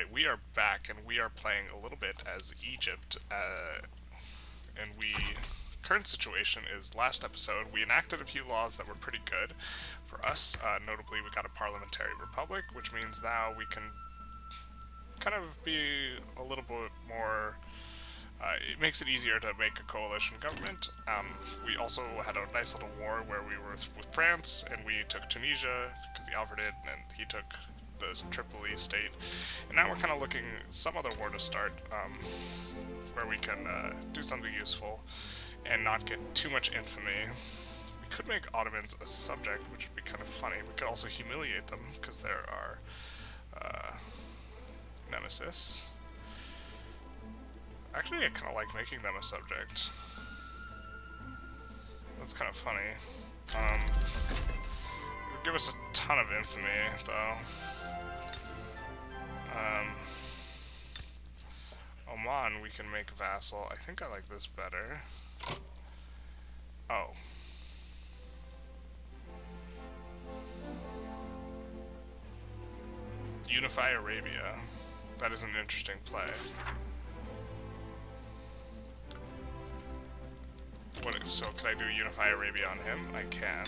Alright, we are back, and we are playing a little bit as Egypt, and current situation is, last episode, we enacted a few laws that were pretty good for us. Notably, we got a parliamentary republic, which means now we can kind of be a little bit more... it makes it easier to make a coalition government. We also had a nice little war where we were with France, and we took Tunisia, because he offered it, and he took the Tripoli state. And now we're kind of looking some other war to start, where we can do something useful and not get too much infamy. We could make Ottomans a subject, which would be kind of funny. We could also humiliate them, because they're our nemesis. Actually, I kind of like making them a subject. That's kind of funny. It would give us a ton of infamy, though. Oman, we can make vassal. I think I like this better. Oh. Unify Arabia. That is an interesting play. So can I do Unify Arabia on him? I can.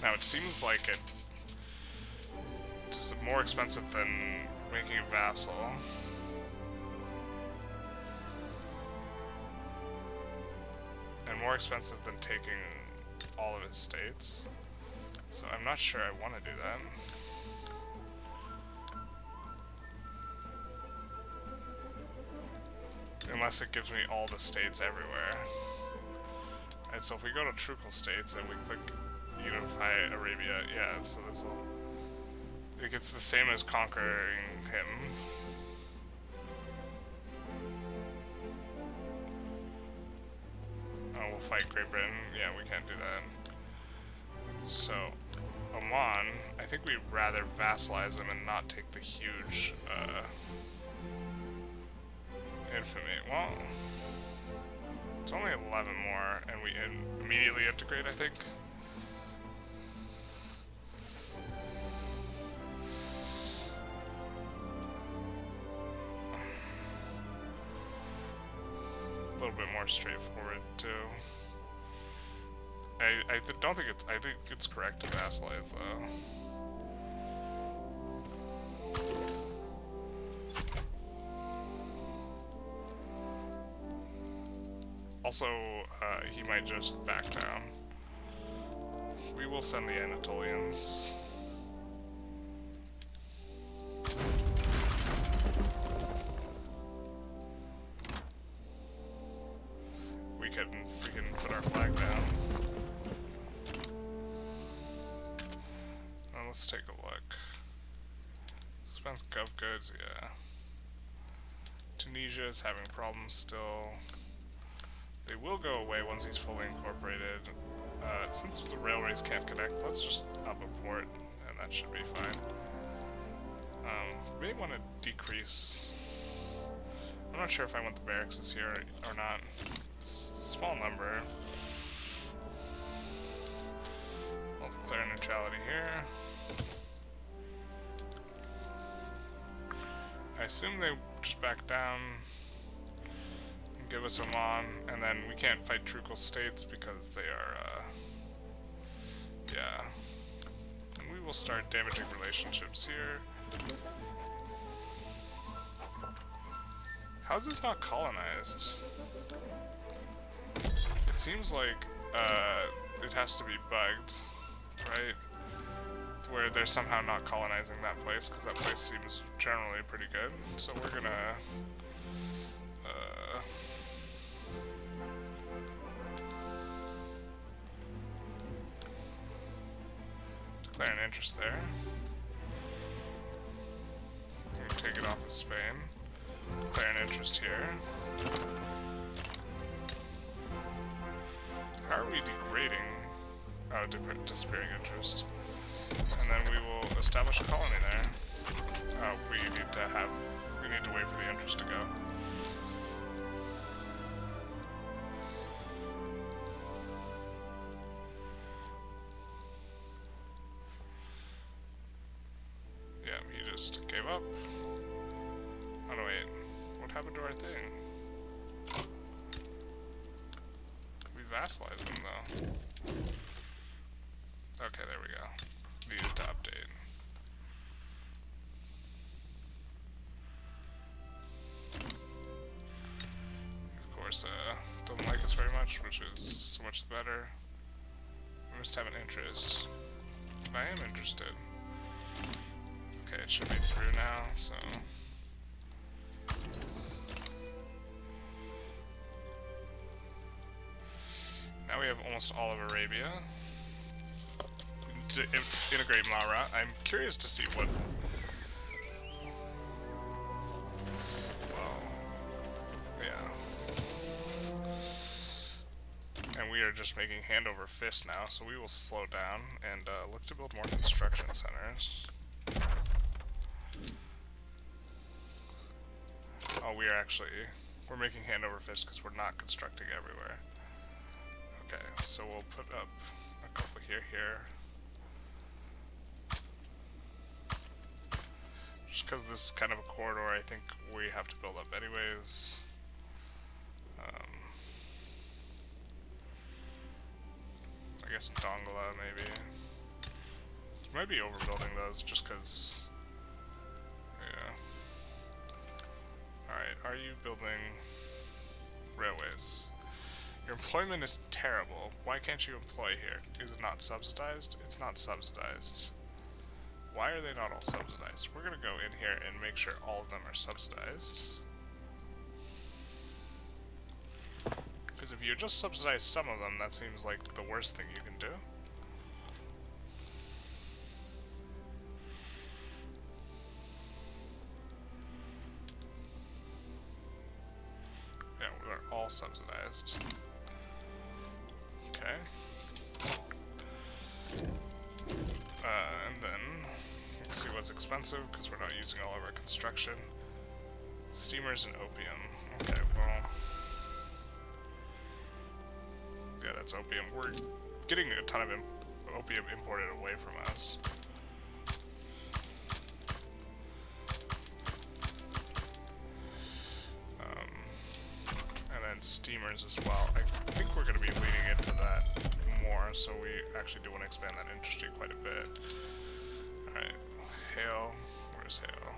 Now it seems like it's more expensive than making a vassal. And more expensive than taking all of his states. So I'm not sure I want to do that. Unless it gives me all the states everywhere. Alright, so if we go to Trucal States and we click Unify Arabia, yeah, so this'll... It gets the same as conquering him. Oh, we'll fight Great Britain. Yeah, we can't do that. So, Oman, I think we'd rather vassalize him and not take the huge, infamy. Well, it's only 11 more, and we immediately integrate, I think. A little bit more straightforward, too. I don't think it's... I think it's correct to vassalize, though. Also, he might just back down. We will send the Anatolians. We can freaking put our flag down. Now let's take a look. Suspense gov goods, yeah. Tunisia is having problems still. They will go away once he's fully incorporated. Since the railways can't connect, let's just up a port, and that should be fine. May want to decrease... I'm not sure if I want the barracks here or not. It's a small number. I'll declare neutrality here. I assume they just back down. Give us Oman, and then we can't fight Trucal States because they are, yeah. And we will start damaging relationships here. How is this not colonized? It seems like, it has to be bugged, right? Where they're somehow not colonizing that place, because that place seems generally pretty good. So we're gonna... declare an interest there. We'll take it off of Spain. Declare an interest here. How are we degrading? Oh, disappearing interest. And then we will establish a colony there. Oh, we need to wait for the interest to go. just gave up. Oh no, wait. What happened to our thing? We vassalized them though. Okay, there we go. Needed to update. Of course, doesn't like us very much, which is so much the better. We must have an interest. I am interested. Okay, it should be through now, so... Now we have almost all of Arabia. To integrate Malaria, I'm curious to see what... Well... Yeah. And we are just making hand over fist now, so we will slow down and look to build more construction centers. Oh, we're making hand over fist because we're not constructing everywhere. Okay, so we'll put up a couple here. Just because this is kind of a corridor, I think we have to build up anyways. I guess Dongola, maybe. Might be overbuilding those just because... Yeah. Alright, are you building railways? Your employment is terrible. Why can't you employ here? Is it not subsidized? It's not subsidized. Why are they not all subsidized? We're gonna go in here and make sure all of them are subsidized. Because if you just subsidize some of them, that seems like the worst thing you can do. Yeah, we're all subsidized. Okay. And then, let's see what's expensive, because we're not using all of our construction. Steamers and opium. Okay, well... Yeah, that's opium. We're getting a ton of opium imported away from us. And then steamers as well. I think we're going to be leaning into that more, so we actually do want to expand that industry quite a bit. Alright, hail. Where's hail?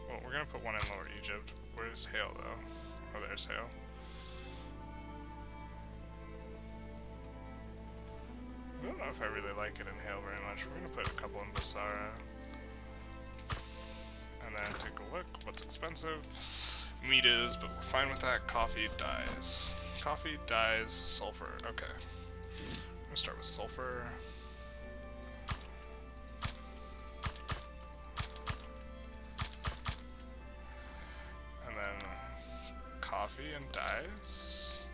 Well, we're going to put one in Lower Egypt. Where's hail, though? Oh, there's hail. I don't know if I really like it in hail very much. We're going to put a couple in Basara. And then take a look. What's expensive? Meat is, but we're fine with that. Coffee dyes. Coffee dyes sulfur. Okay. I'm going to start with sulfur. And then coffee and dyes.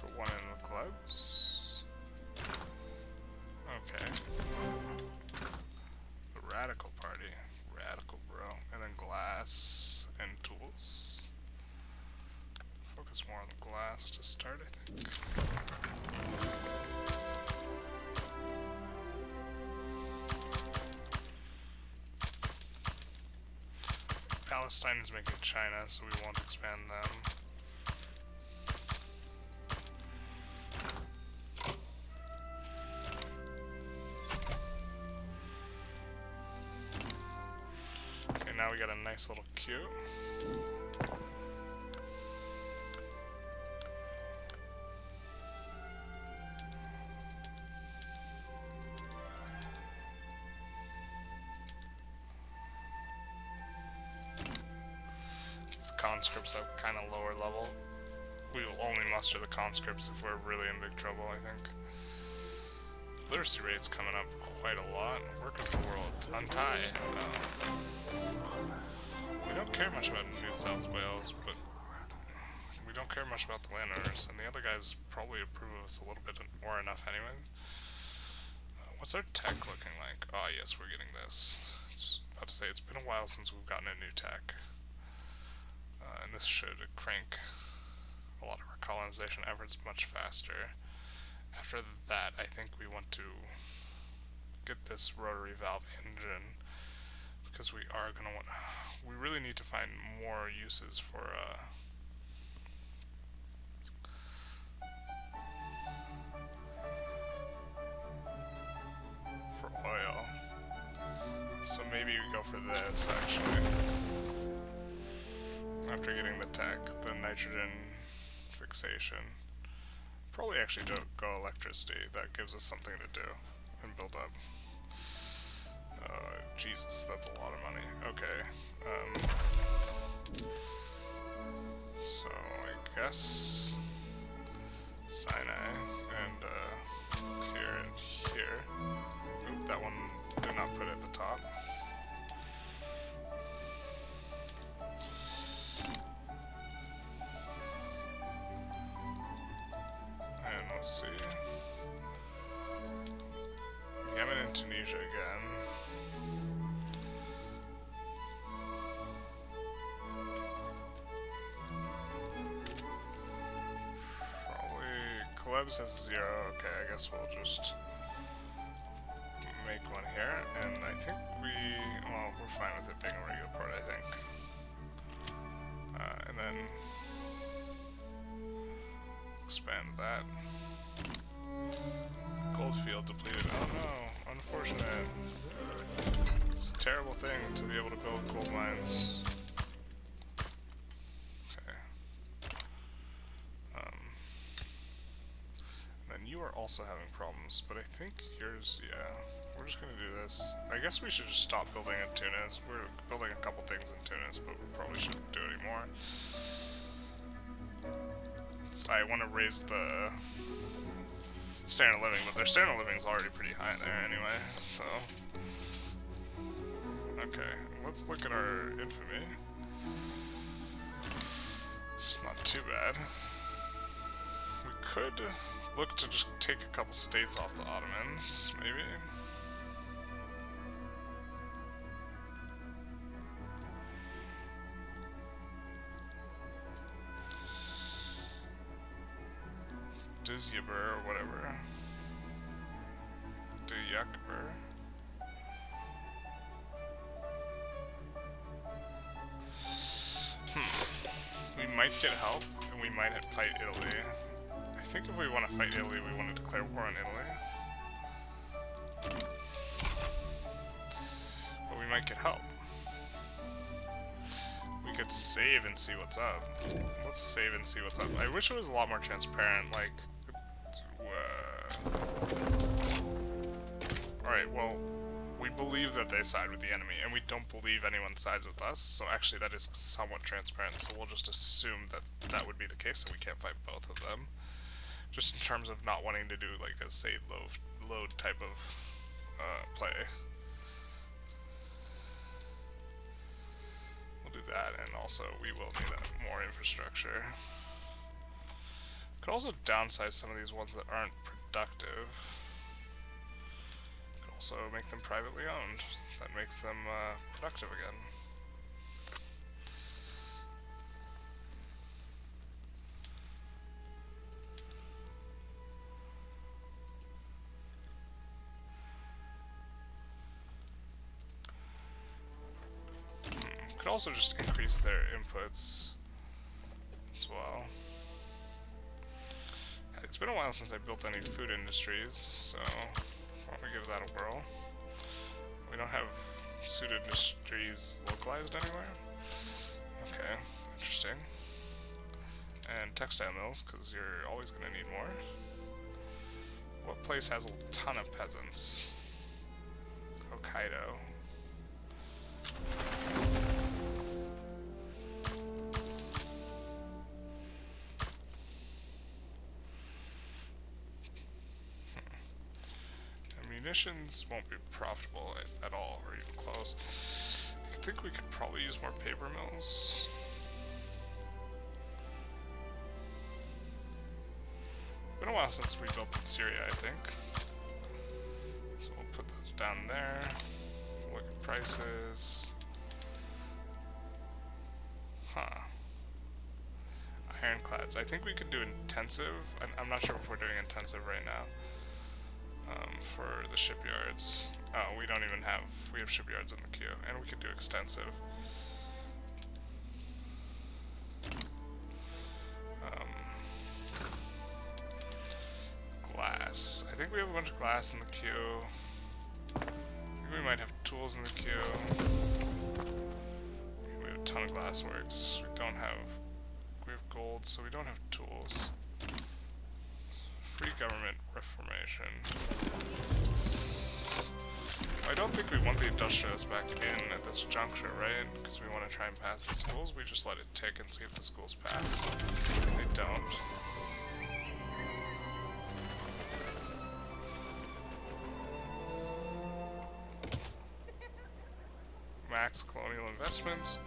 Put one in the gloves. Okay. The radical party. Radical, bro. And then glass and tools. Focus more on the glass to start, I think. Palestine is making China, so we won't expand them. Okay, now we got a nice little queue. Conscripts at kind of lower level. We will only muster the conscripts if we're really in big trouble, I think. Literacy rate's coming up quite a lot. Work of the world. Untie. We don't care much about New South Wales, but we don't care much about the landowners, and the other guys probably approve of us a little bit or enough anyways. What's our tech looking like? Oh yes, we're getting this. It's about to say it's been a while since we've gotten a new tech. And this should crank a lot of our colonization efforts much faster. After that, I think we want to get this rotary valve engine, because we are going to want... We really need to find more uses for oil. So maybe we go for this, actually. After getting the tech, the nitrogen fixation. Probably actually go electricity. That gives us something to do and build up. Jesus, that's a lot of money. Okay. So I guess Sinai and here and here. Oop, that one did not put at the top. And let's see. Yemen and Tunisia again. Kebab says 0. Okay, I guess we'll just make one here, and I think well, we're fine with it being a regular port, I think. And then expand that. Goldfield depleted. Oh no, unfortunate. It's a terrible thing to be able to build gold mines. You are also having problems, but I think yours, yeah, we're just gonna do this. I guess we should just stop building in Tunis. We're building a couple things in Tunis, but we probably shouldn't do it anymore. So I want to raise the standard of living, but their standard of living is already pretty high there anyway, so. Okay, let's look at our infamy. It's not too bad. We could look to just take a couple states off the Ottomans, maybe. Dizyabur or whatever. Diyakbur. We might get help, and we might fight Italy. I think if we want to fight Italy, we want to declare war on Italy. But we might get help. We could save and see what's up. Let's save and see what's up. I wish it was a lot more transparent, like... Alright, well, we believe that they side with the enemy, and we don't believe anyone sides with us, so actually that is somewhat transparent, so we'll just assume that that would be the case, and we can't fight both of them. Just in terms of not wanting to do like a say load type of play. We'll do that, and also we will need more infrastructure. Could also downsize some of these ones that aren't productive. Could also make them privately owned. That makes them productive again. Could also just increase their inputs as well. It's been a while since I built any food industries, so why don't we give that a whirl. We don't have food industries localized anywhere. Okay, interesting. And textile mills, because you're always going to need more. What place has a ton of peasants? Hokkaido. Munitions won't be profitable at all, or even close. I think we could probably use more paper mills. It's been a while since we built in Syria, I think. So we'll put those down there. Look at prices. Huh. Ironclads. I think we could do intensive. I'm not sure if we're doing intensive right now. For the shipyards. Oh, we don't even have. We have shipyards in the queue. And we could do extensive. Glass. I think we have a bunch of glass in the queue. I think we might have tools in the queue. We have a ton of glass works. We don't have. We have gold, so we don't have tools. Free government reformation. I don't think we want the industrialists back in at this juncture, right? Because we want to try and pass the schools. We just let it tick and see if the schools pass. They don't. Max colonial investments.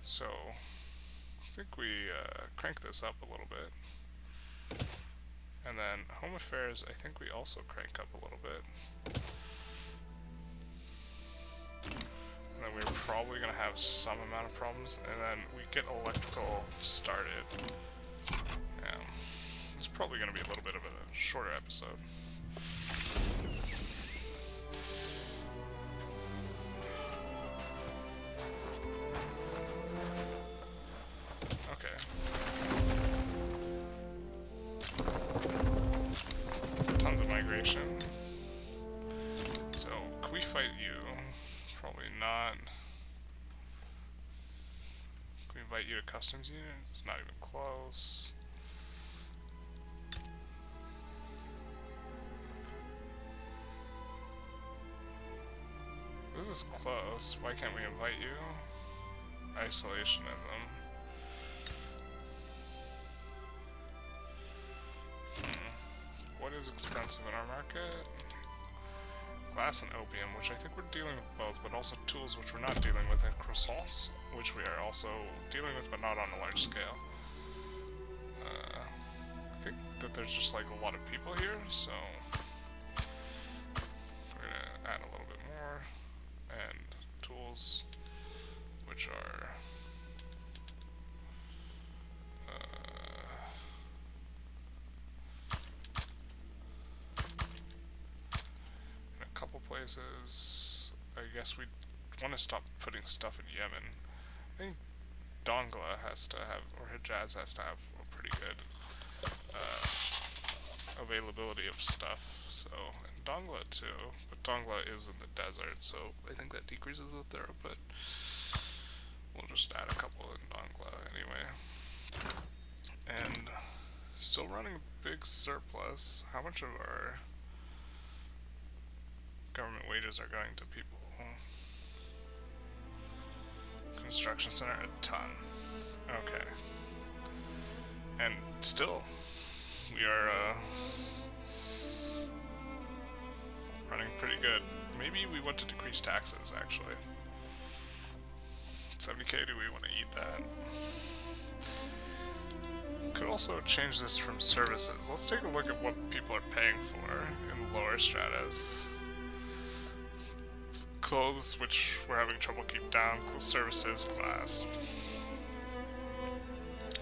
So, I think we crank this up a little bit. And then home affairs, I think we also crank up a little bit. And then we're probably going to have some amount of problems. And then we get electrical started. Yeah. It's probably going to be a little bit of a shorter episode. Tons of migration. So, can we fight you? Probably not. Can we invite you to customs units? It's not even close. This is close. Why can't we invite you? Isolationism. What is expensive in our market? Glass and opium, which I think we're dealing with both, but also tools, which we're not dealing with, and croissants, which we are also dealing with, but not on a large scale. I think that there's just like a lot of people here, so we're gonna add a little bit more, and tools, which are places. I guess we want to stop putting stuff in Yemen. I think Dongla has to have, or Hijaz has to have a pretty good availability of stuff. So, and Dongla too, but Dongla is in the desert, so I think that decreases the throughput. We'll just add a couple in Dongla anyway. And still running a big surplus. How much of our government wages are going to people? Construction center, a ton. Okay. And still, we are running pretty good. Maybe we want to decrease taxes, actually. 70k, do we want to eat that? Could also change this from services. Let's take a look at what people are paying for in lower stratas. Clothes, which we're having trouble keep down. Services, glass.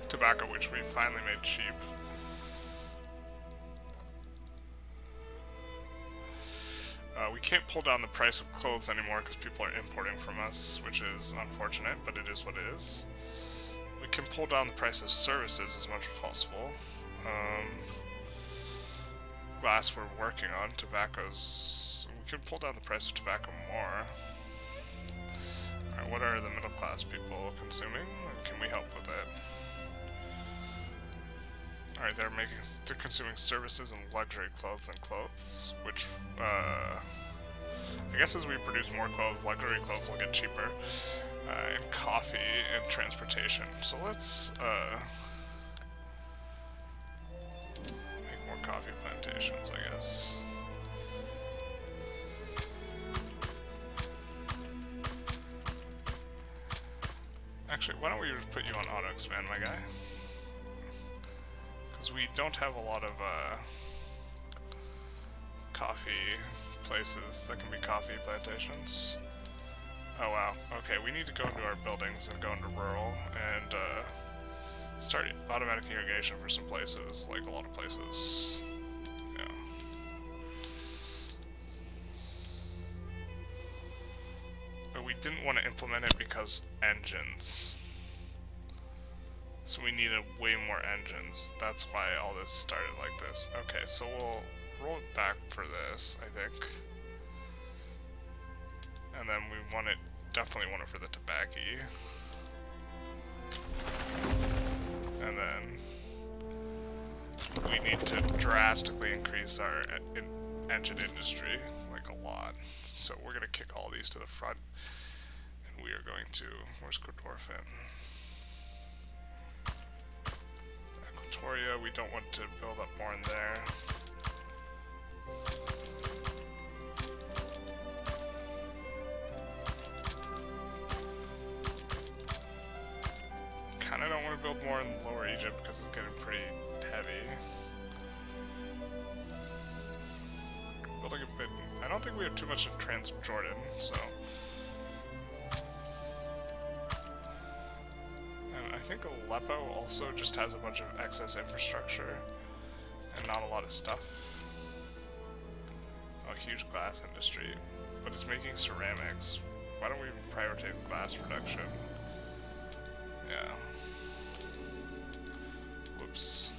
Tobacco, which we finally made cheap. We can't pull down the price of clothes anymore because people are importing from us, which is unfortunate, but it is what it is. We can pull down the price of services as much as possible. Glass we're working on. Tobacco's... We can pull down the price of tobacco more. Alright, what are the middle class people consuming? Can we help with it? Alright, they're consuming services and luxury clothes and clothes, which, I guess as we produce more clothes, luxury clothes will get cheaper, and coffee and transportation. So let's, make more coffee plantations, I guess. Actually, why don't we just put you on auto expand, my guy? Because we don't have a lot of coffee places that can be coffee plantations. Oh wow, okay, we need to go into our buildings and go into rural and start automatic irrigation for some places, like a lot of places. Yeah. But we didn't want to implement it because engines. So we needed way more engines. That's why all this started like this. Okay, so we'll roll it back for this, I think. And then we want it, definitely want it for the tobacco. And then we need to drastically increase our engine industry, like a lot. So we're going to kick all these to the front. And we are going to, where's Cordorfin? Equatoria, we don't want to build up more in there. Kinda don't want to build more in Lower Egypt because it's getting pretty heavy. Building a bit. I don't think we have too much in Transjordan, so. And I think Aleppo also just has a bunch of excess infrastructure and not a lot of stuff. A huge glass industry, but it's making ceramics. Why don't we prioritize glass production? Yeah. Whoops.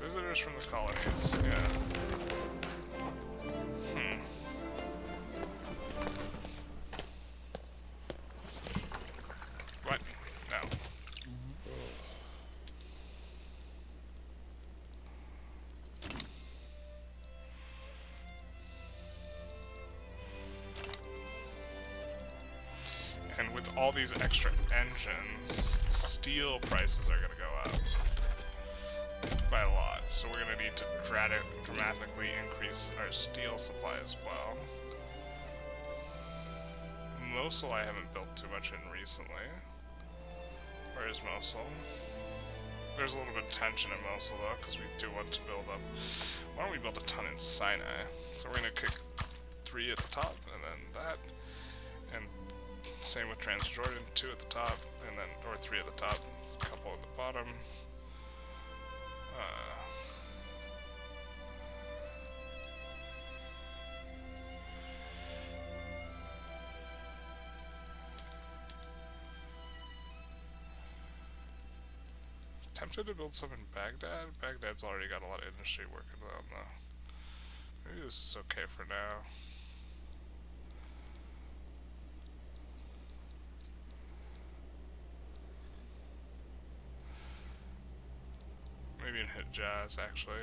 Visitors from the colonies, yeah. What? No. And with all these extra engines, steel prices are going to go up by a lot. So we're going to need to dramatically increase our steel supply as well. Mosul I haven't built too much in recently. Where is Mosul? There's a little bit of tension in Mosul though, because we do want to build up. Why don't we build a ton in Sinai? So we're going to kick 3 at the top, and then that. And same with Transjordan, 2 at the top, and then, or 3 at the top, a couple at the bottom. Tempted to build some in Baghdad. Baghdad's already got a lot of industry working on though. Maybe this is okay for now. Maybe in Hijaz, actually.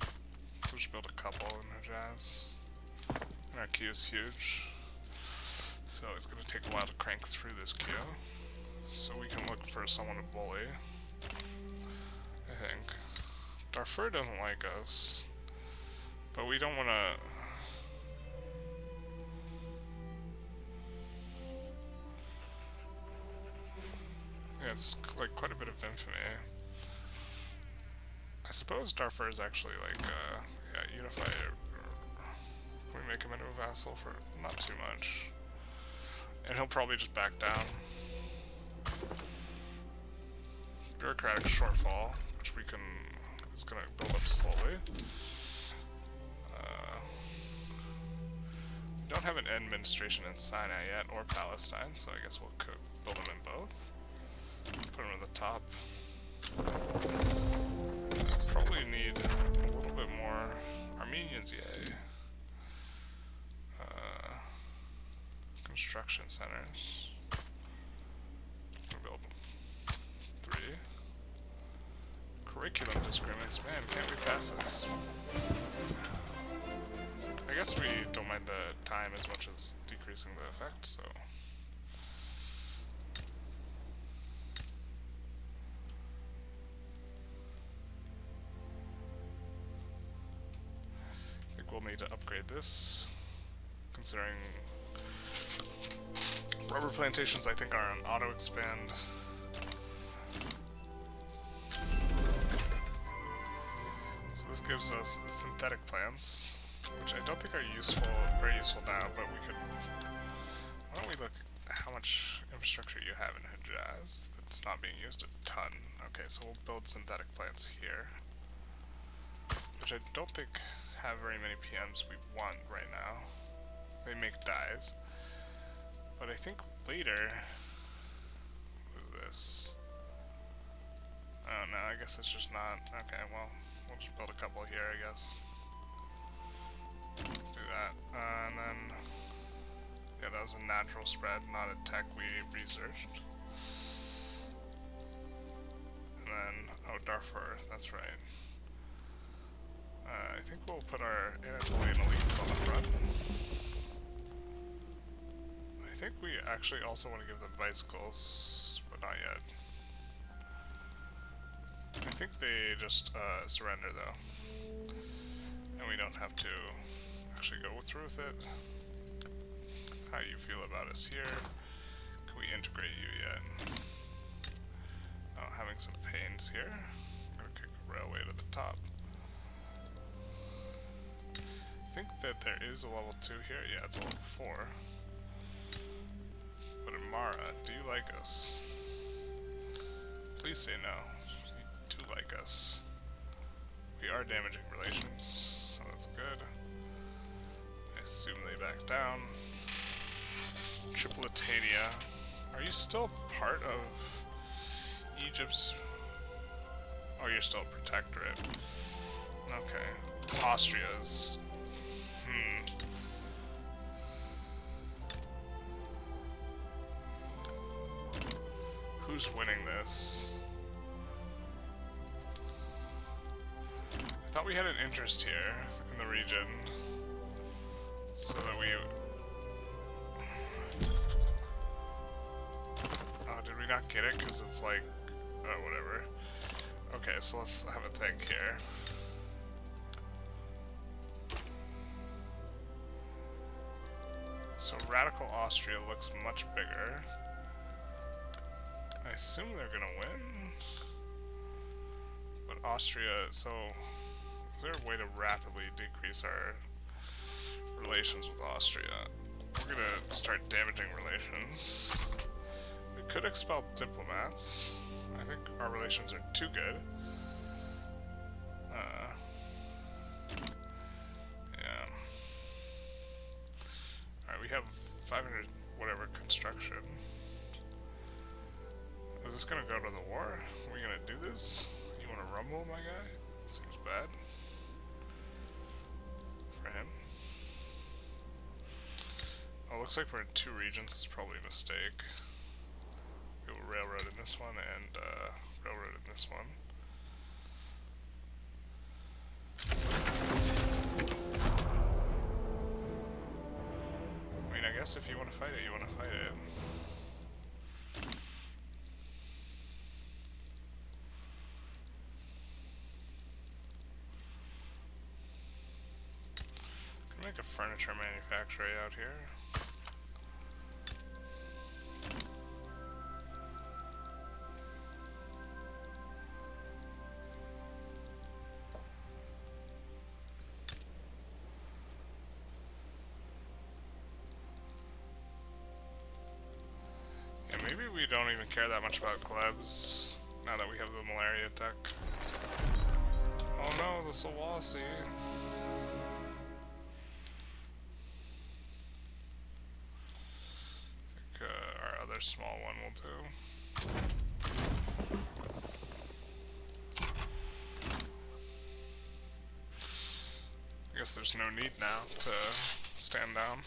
We'll just build a couple in Hijaz. And our queue is huge. So it's going to take a while to crank through this queue. So we can look for someone to bully. I think. Darfur doesn't like us. But we don't want to... Yeah, it's like quite a bit of infamy. I suppose Darfur is actually like, yeah, unify it. Can we make him into a vassal for not too much? And he'll probably just back down. Bureaucratic shortfall, which we can, is going to build up slowly. We don't have an administration in Sinai yet, or Palestine, so I guess we'll build them in both. Put them at the top. Probably need a little bit more Armenians, yay. Construction centers. We'll build 3. Curriculum disagreements. Man, can't we pass this? I guess we don't mind the time as much as decreasing the effect, so... upgrade this, considering rubber plantations I think are an auto-expand. So this gives us synthetic plants, which I don't think are useful, very useful now, but we could... Why don't we look at how much infrastructure you have in Hejaz that's not being used? A ton. Okay, so we'll build synthetic plants here, which I don't think have very many PMs we want right now. They make dyes. But I think later... What is this? Oh no, I guess it's just not... Okay, well, we'll just build a couple here, I guess. Do that. And then... Yeah, that was a natural spread, not a tech we researched. And then... Oh, Darfur, that's right. I think we'll put our Anatolian elites on the front. I think we actually also want to give them bicycles, but not yet. I think they just surrender though. And we don't have to actually go through with it. How do you feel about us here? Can we integrate you yet? Oh, having some pains here. I'm gonna kick a railway to the top. I think that there is a level 2 here. Yeah, it's a level 4. But Amara, do you like us? Please say no. You do like us. We are damaging relations, so that's good. I assume they back down. Tripolitania. Are you still part of Egypt's... Oh, you're still a protectorate. Okay. Austria's... Who's winning this? I thought we had an interest here in the region, so that we... Oh, did we not get it? Because it's like... Oh, whatever. Okay, so let's have a think here. So Radical Austria looks much bigger. I assume they're gonna win. But Austria, so is there a way to rapidly decrease our relations with Austria? We're gonna start damaging relations. We could expel diplomats. I think our relations are too good. Yeah. Alright, we have 500 whatever construction. Is this gonna go to the war? Are we gonna do this? You wanna rumble, my guy? Seems bad. For him. Oh, looks like we're in 2 regions. It's probably a mistake. We will railroad in this one and railroad in this one. I mean, I guess if you want to fight it, you want to fight it. Make a furniture manufacturer out here. Yeah, maybe we don't even care that much about Klebs now that we have the Malaria tech. Oh no, the Solwasi. Small one will do. I guess there's no need now to stand down.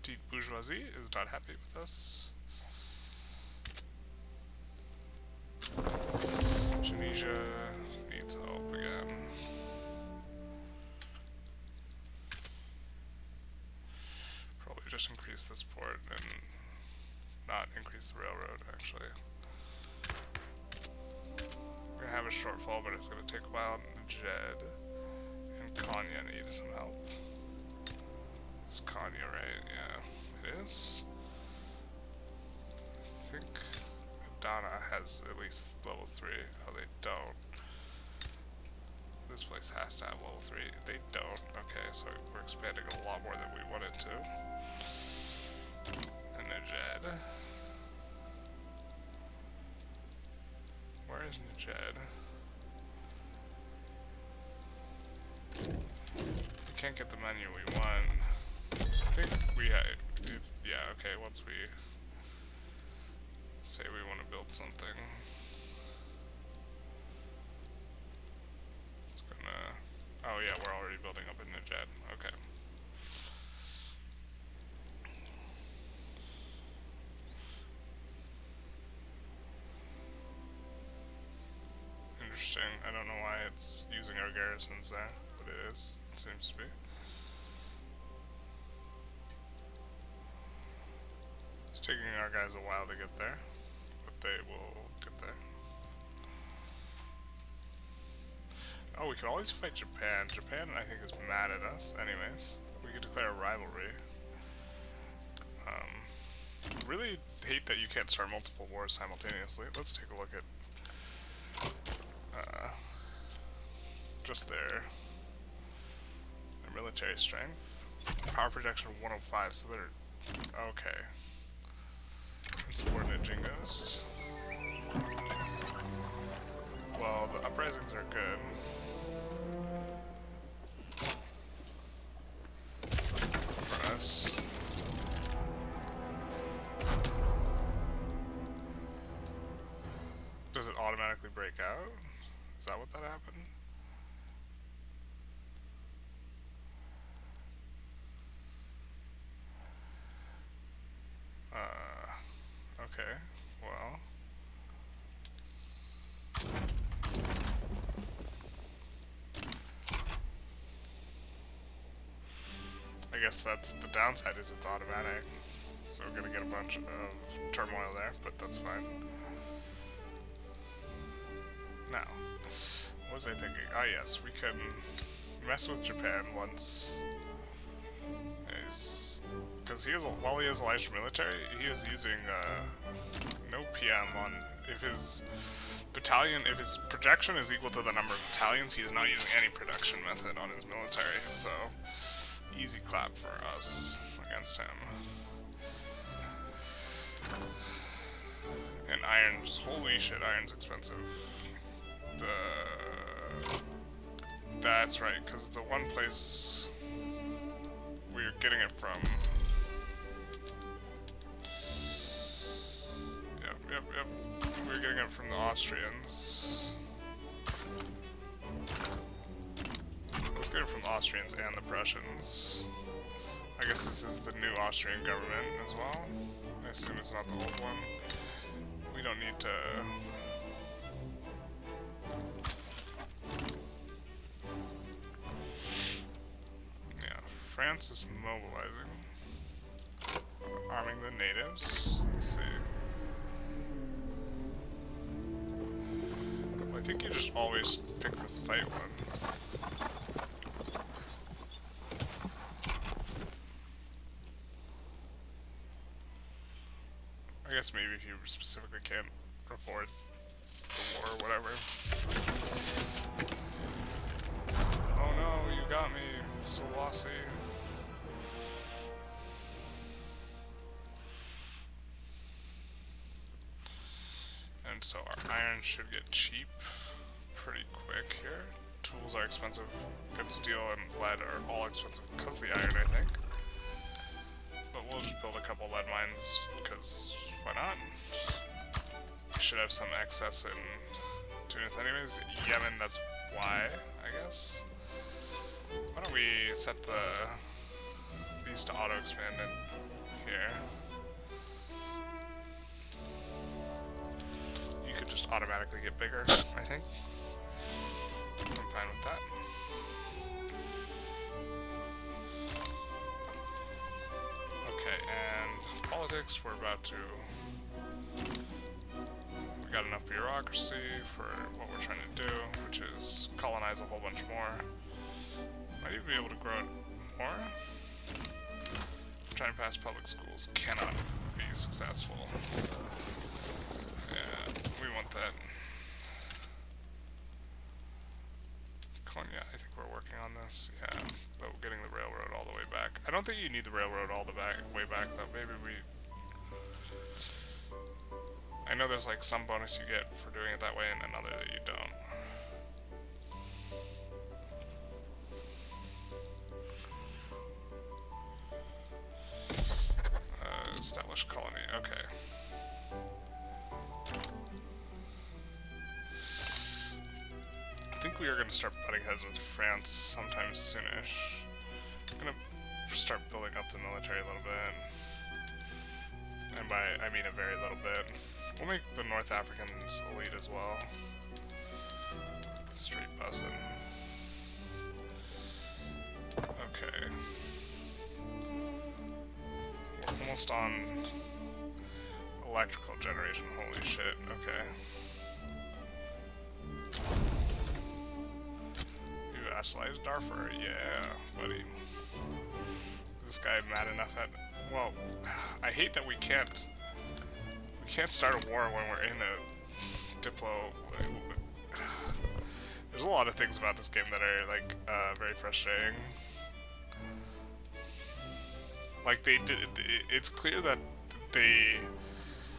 Petite bourgeoisie is not happy with us. Tunisia needs help again. Just increase this port and not increase the railroad, actually. We're gonna have a shortfall, but it's gonna take a while in Jed. And Konya need some help. It's Konya, right? Yeah, it is. I think Adana has at least level 3. Oh, they don't. This place has to have level 3. They don't. Okay, so we're expanding a lot more than we wanted to. And Najed. Where is Najed? We can't get the menu we want. I think we had... Yeah, okay, once we say we want to build something. It's gonna... Oh yeah, we're already building up in Najed. Okay. Interesting. I don't know why it's using our garrisons there, but it is. It seems to be. It's taking our guys a while to get there, but they will get there. Oh, we can always fight Japan. Japan, I think, is mad at us. Anyways, we could declare a rivalry. Really hate that you can't start multiple wars simultaneously. Let's take a look at just their military strength. Power projection 105, so they're okay. Insubordinate Jingoist. Well, the uprisings are good. For us. Does it automatically break out? Is that what that happened? Okay, well. I guess that's the downside, is it's automatic. So we're gonna get a bunch of turmoil there, but that's fine. Now, what was I thinking? Ah yes, we can mess with Japan once. Because he is, while he is a large military, he is using no PM on, if his battalion, if his projection is equal to the number of battalions, he is not using any production method on his military, so easy clap for us against him. And iron's, holy shit, iron's expensive. That's right, because the one place we're getting it from. Yep. We're getting it from the Austrians. Let's get it from the Austrians and the Prussians. I guess this is the new Austrian government as well. I assume it's not the old one. We don't need to... France is mobilizing, arming the natives. Let's see. I think you just always pick the fight one. I guess maybe if you specifically can't afford the war or whatever. Oh no, you got me, Selassie. And so our iron should get cheap pretty quick here. Tools are expensive, good steel and lead are all expensive because of the iron, I think. But we'll just build a couple lead mines, because why not? We should have some excess in Tunis anyways. Yemen, that's why, I guess. Why don't we set these to auto-expand it here. You could just automatically get bigger, I think. I'm fine with that. Okay, and politics, we're about to... We got enough bureaucracy for what we're trying to do, which is colonize a whole bunch more. Might even be able to grow it more. Trying to pass public schools cannot be successful. Yeah, we want that. Yeah, I think we're working on this. Yeah, but getting the railroad all the way back. I don't think you need the railroad all the way back though. Maybe we... I know there's like some bonus you get for doing it that way and another that you don't. Establish colony, okay. I think we are going to start butting heads with France sometime soonish. I'm going to start building up the military a little bit. And by, I mean a very little bit. We'll make the North Africans elite as well. Street buzzing. Okay. We're almost on electrical generation, holy shit, okay. You vassalized Darfur, yeah, buddy. Is this guy mad enough at... Well, I hate that we can't start a war when we're in a diplo... There's a lot of things about this game that are, like, very frustrating. Like, it's clear that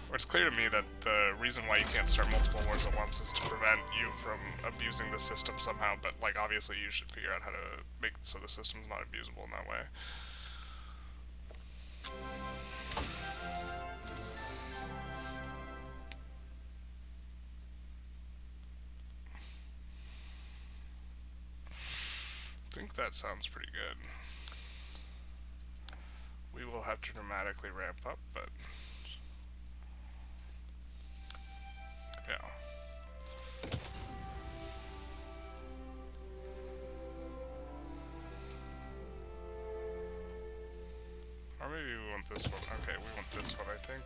or it's clear to me that the reason why you can't start multiple wars at once is to prevent you from abusing the system somehow, but, like, obviously you should figure out how to make it so the system's not abusable in that way. I think that sounds pretty good. We will have to dramatically ramp up, but yeah. Or maybe we want this one. Okay, we want this one, I think.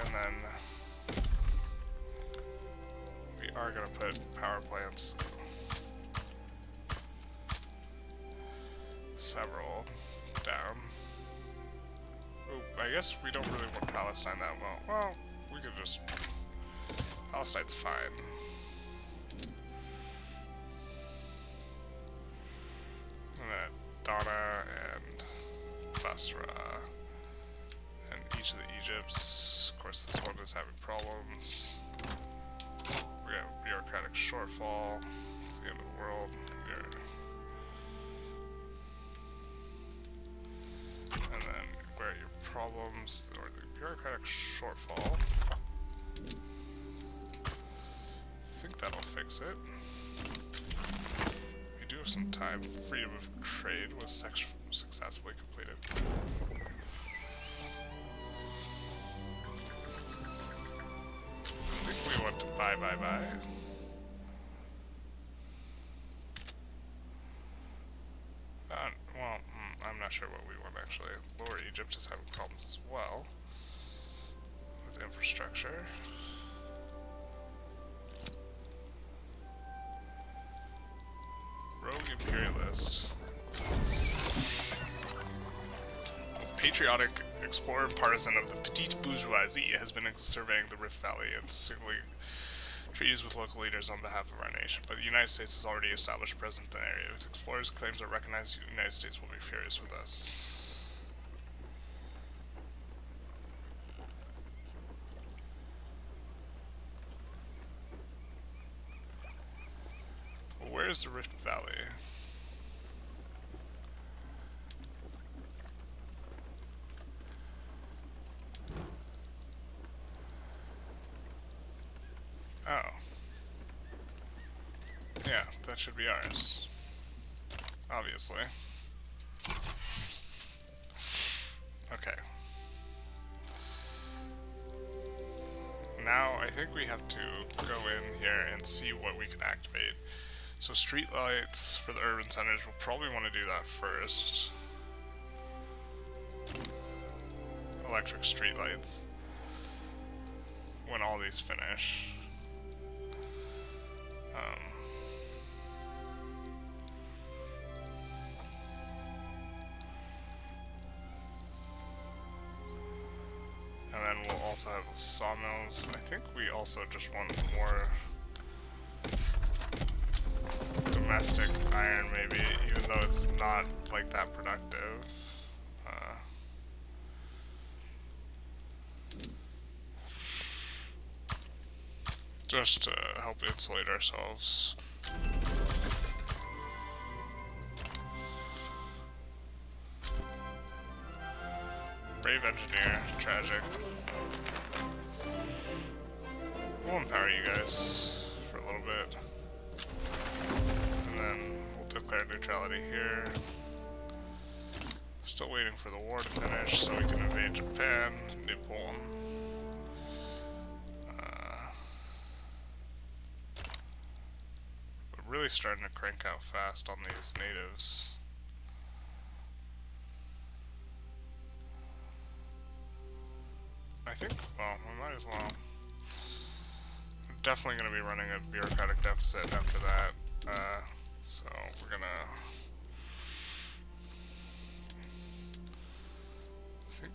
And then we are going to put power plants. Several down. Ooh, I guess we don't really want Palestine that well. Well, we could just... Palestine's fine. And then Donna and Basra. And each of the Egypts. Of course, this one is having problems. We have a bureaucratic shortfall. It's the end of the world. And then where are your problems, or the bureaucratic shortfall. I think that'll fix it. We do have some time. Freedom of trade was successfully completed. I think we want to buy. Well, I'm not sure what we want actually. Lower Egypt is having problems as well with infrastructure. Rogue Imperialist. A patriotic explorer and partisan of the petite bourgeoisie has been surveying the Rift Valley and signaling treaties with local leaders on behalf of our nation, but the United States has already established a presence in the area. If explorers' claims are recognized, the United States will be furious with us. Well, where is the Rift Valley? Oh. Yeah, that should be ours. Obviously. Okay. Now, I think we have to go in here and see what we can activate. So street lights for the urban centers, we'll probably want to do that first. Electric street lights. When all these finish. also have sawmills. I think we also just want more domestic iron, maybe, even though it's not like that productive. Just to help insulate ourselves. Brave engineer, tragic. We'll empower you guys for a little bit. And then we'll declare neutrality here. Still waiting for the war to finish so we can invade Japan, Nippon. We're really starting to crank out fast on these natives. I think, well, we might as well. We're definitely going to be running a bureaucratic deficit after that, so we're going to... I think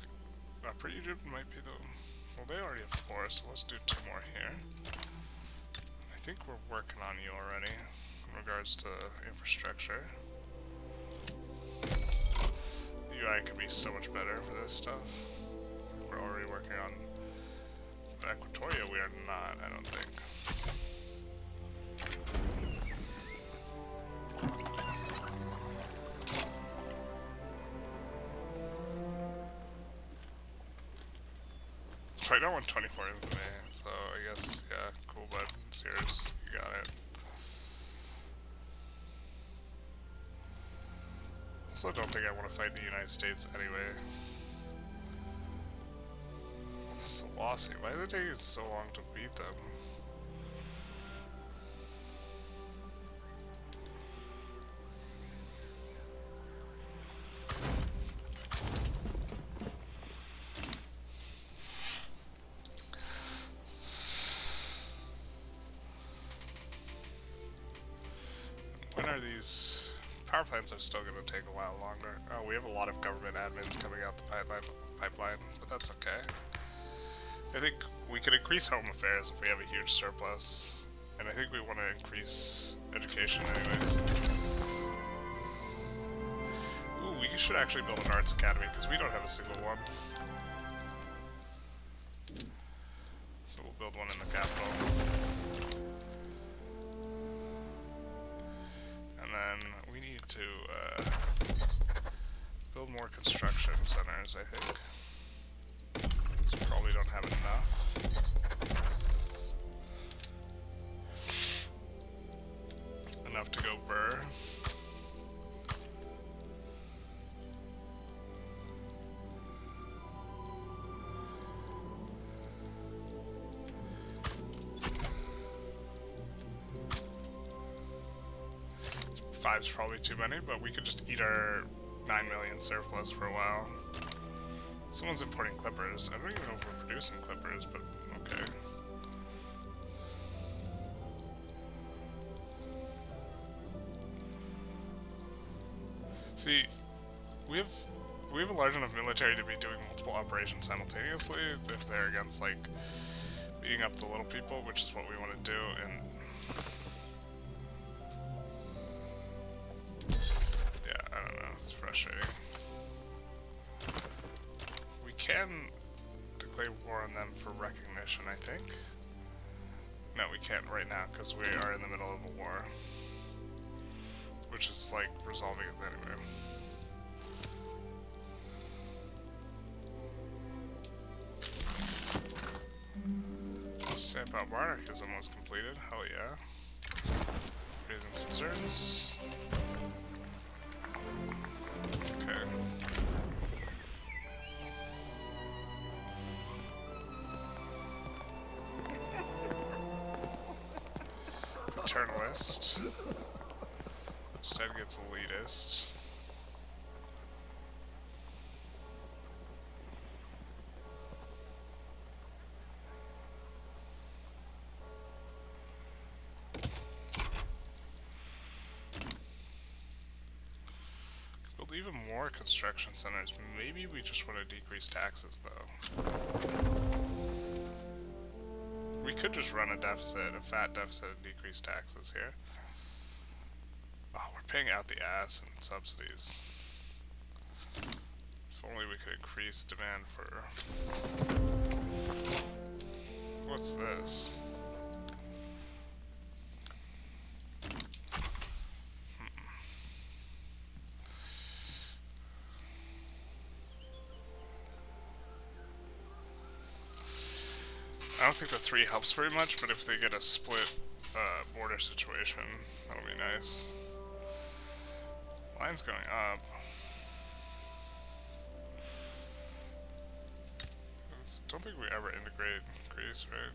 Upper Egypt might be the... Well, they already have 4, so let's do 2 more here. I think we're working on you already, in regards to infrastructure. The UI could be so much better for this stuff. We're already working on, but Equatoria we are not, I don't think. So I don't want 24 infamy, so I guess, yeah, cool, bud, it's yours, you got it. Also don't think I want to fight the United States anyway. Selassie, why is it taking so long to beat them? When are these power plants are still going to take a while longer? Oh, we have a lot of government admins coming out the pipeline, but that's okay. I think we could increase home affairs if we have a huge surplus, and I think we want to increase education anyways. Ooh, we should actually build an arts academy, because we don't have a single one. So we'll build one in the capital. And then we need to build more construction centers, I think. Probably don't have enough. Enough to go burr. Five's probably too many, but we could just eat our 9 million surplus for a while. Someone's importing clippers. I don't even know if we're producing clippers, but okay. See, we have a large enough military to be doing multiple operations simultaneously if they're against, like, beating up the little people, which is what we want to do, and yeah, I don't know, it's frustrating. We can declare war on them for recognition, I think. No, we can't right now, because we are in the middle of a war. Which is, like, resolving it anyway. Stamp out monarchism was completed, hell yeah. Raising concerns. Okay. Paternalist. Instead gets elitist. Build even more construction centers. Maybe we just want to decrease taxes though. We could just run a deficit, a fat deficit, and decrease taxes here. Oh, we're paying out the ass in subsidies. If only we could increase demand for... What's this? I don't think the 3 helps very much, but if they get a split border situation, that'll be nice. Line's going up. I don't think we ever integrate Greece, right?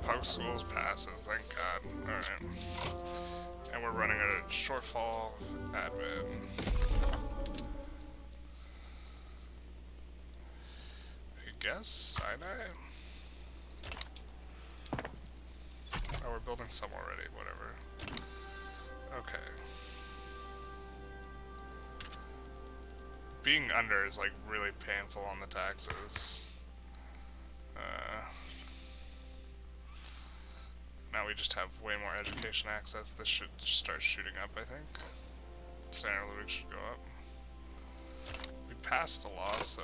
Public schools passes, thank God. Alright. And we're running at a shortfall of admin. I guess Sinai? Oh, we're building some already, whatever. Okay. Being under is like really painful on the taxes. Now we just have way more education access. This should start shooting up, I think. Standard of living should go up. We passed a law, so...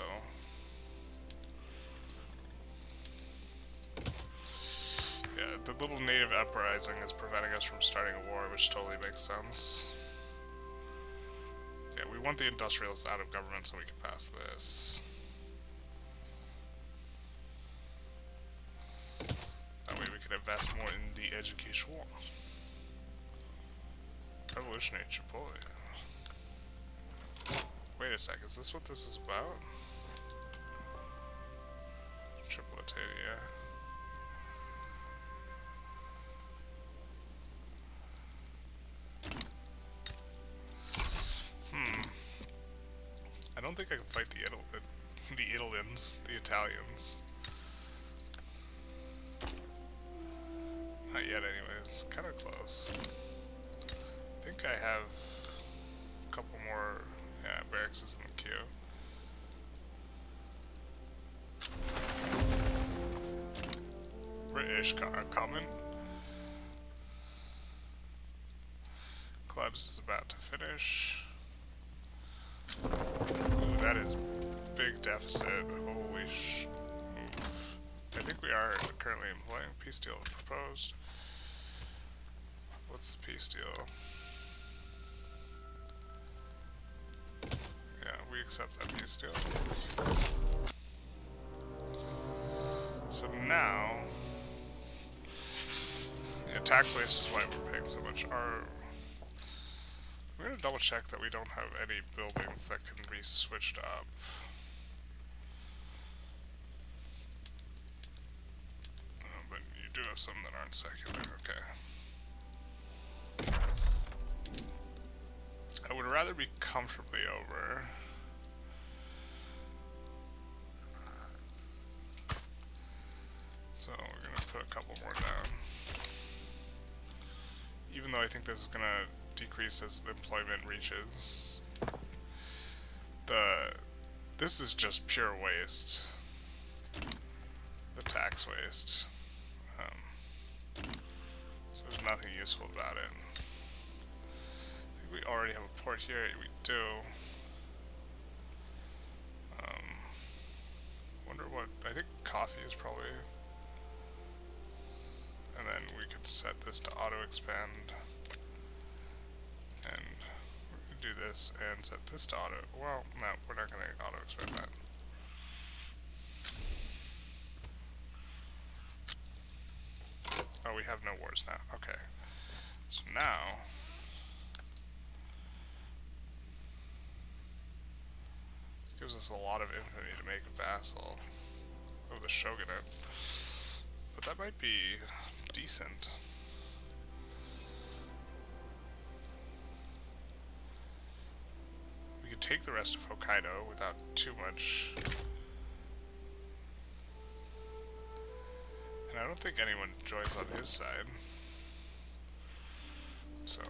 Yeah, the little native uprising is preventing us from starting a war, which totally makes sense. Yeah, we want the industrialists out of government so we can pass this. That way we can invest more in the education. Revolutionary Tripoli. Wait a sec, is this what this is about? Tripolitania. I don't think I can fight the Italians, the Italians. Not yet, anyways. Kind of close. I think I have a couple more, yeah, barracks in the queue. British common. Clubs is about to finish. Ooh, that is big deficit. Holy sh... Oof. I think we are currently employing peace deal proposed. What's the peace deal? Yeah, we accept that peace deal. So now... Yeah, tax waste is why we're paying so much. I'm gonna double check that we don't have any buildings that can be switched up. But you do have some that aren't secular, okay. I would rather be comfortably over. So we're gonna put a couple more down. Even though I think this is gonna decrease as the employment reaches. This is just pure waste. The tax waste. So there's nothing useful about it. I think we already have a port here. We do. Wonder what... I think coffee is probably... And then we could set this to auto-expand. And we're gonna do this and set this to auto... Well, no, we're not gonna auto-expand that. Oh, we have no wars now. Okay. So now... gives us a lot of infamy to make a vassal of the Shogunate. But that might be decent. We could take the rest of Hokkaido without too much. And I don't think anyone joins on his side. So...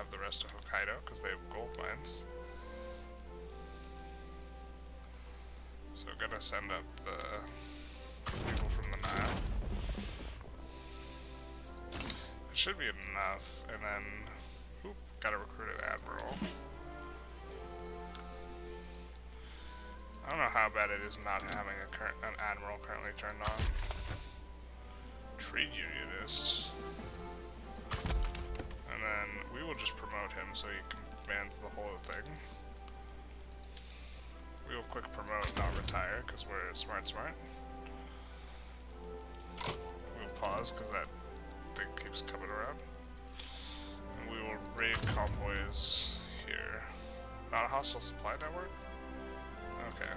have the rest of Hokkaido because they have gold mines. So gonna send up the people from the Nile. That should be enough, and then, oop, gotta recruit an admiral. I don't know how bad it is not having an admiral currently turned on. Trade unionist. And then we will just promote him so he commands the whole thing. We will click promote, not retire, because we're smart. We'll pause, because that thing keeps coming around. And we will raid convoys here. Not a hostile supply network? Okay.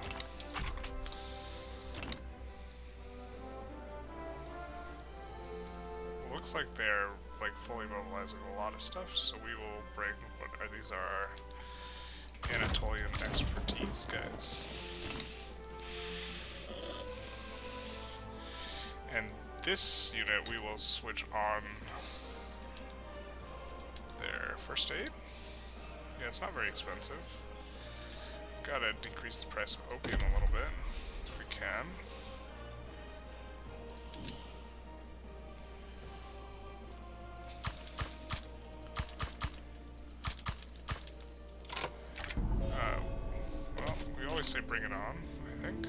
Looks like they're like fully mobilizing a lot of stuff, so we will bring what are these are our Anatolian expertise guys. And this unit we will switch on their first aid. Yeah, it's not very expensive. Gotta decrease the price of opium a little bit, if we can. Well, we always say bring it on, I think.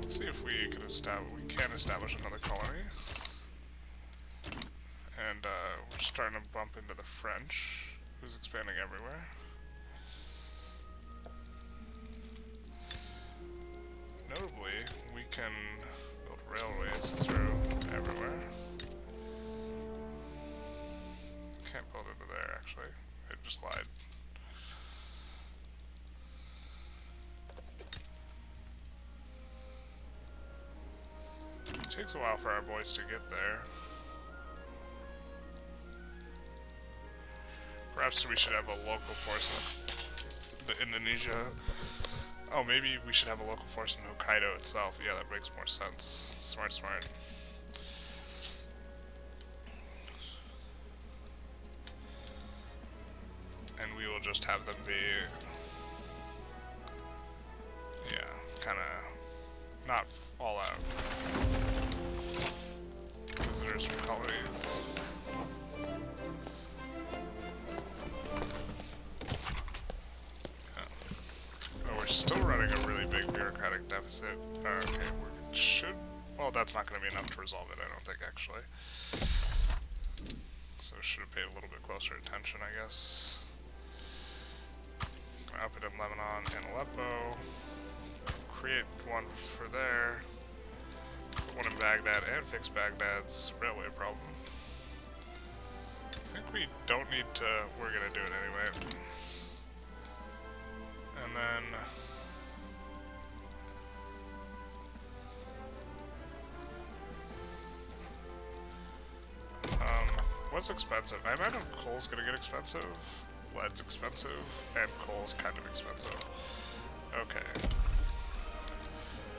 Let's see if we can establish another colony. And we're starting to bump into the French, who's expanding everywhere. Notably, we can build railways through everywhere. Can't build into there, actually. I just lied. It takes a while for our boys to get there. Perhaps we should have a local force in Indonesia. Oh, maybe we should have a local force in Hokkaido itself. Yeah, that makes more sense. Smart. And we will just have them be... yeah, kinda... not all out. Visitors from colonies. We're still running a really big bureaucratic deficit. Okay, we should... well, that's not going to be enough to resolve it, I don't think, actually. So should have paid a little bit closer attention, I guess. Up it in Lebanon and Aleppo. Create one for there. Put one in Baghdad and fix Baghdad's railway problem. I think we don't need to... we're going to do it anyway. And then... what's expensive? I imagine coal's gonna get expensive, lead's expensive, and coal's kind of expensive. Okay.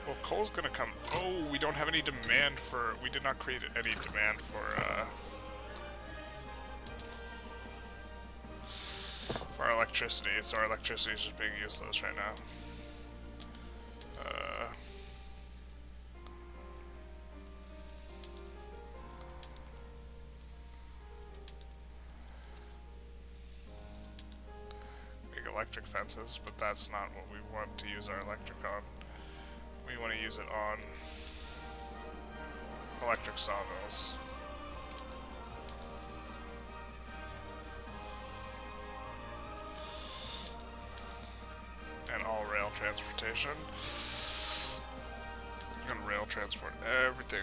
Well, coal's gonna come... oh, we don't have any demand for... we did not create any demand for our electricity, so our electricity is just being useless right now. Make electric fences, but that's not what we want to use our electric on. We want to use it on electric sawmills. And all rail transportation. You can rail transport everything.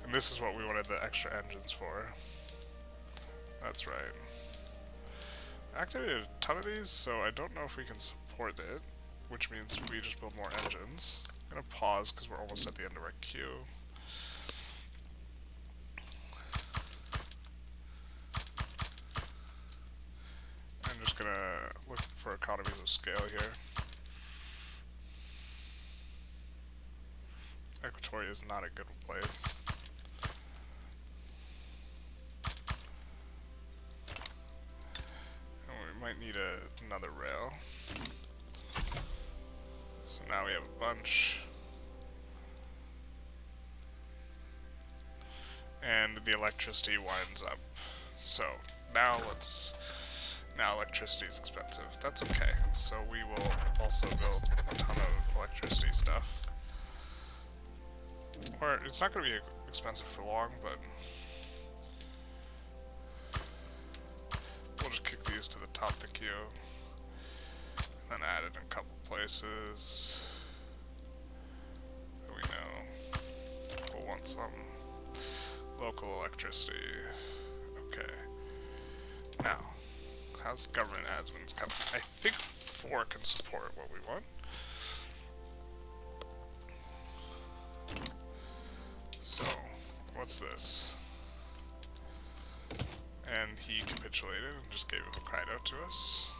And this is what we wanted the extra engines for. That's right. I activated a ton of these, so I don't know if we can support it, which means we just build more engines. I'm gonna pause because we're almost at the end of our queue. I'm just gonna look for economies of scale here. Equatoria is not a good place. And we might need another rail. So now we have a bunch. And the electricity winds up. So now electricity is expensive. That's okay. So we will also build a ton of electricity stuff. Or it's not going to be expensive for long, but we'll just kick these to the top of the queue. And then add it in a couple places that we know we'll want some local electricity. Okay. Now, how's government admins coming? I think 4 can support what we want. So, what's this? And he capitulated and just gave Hokkaido to us.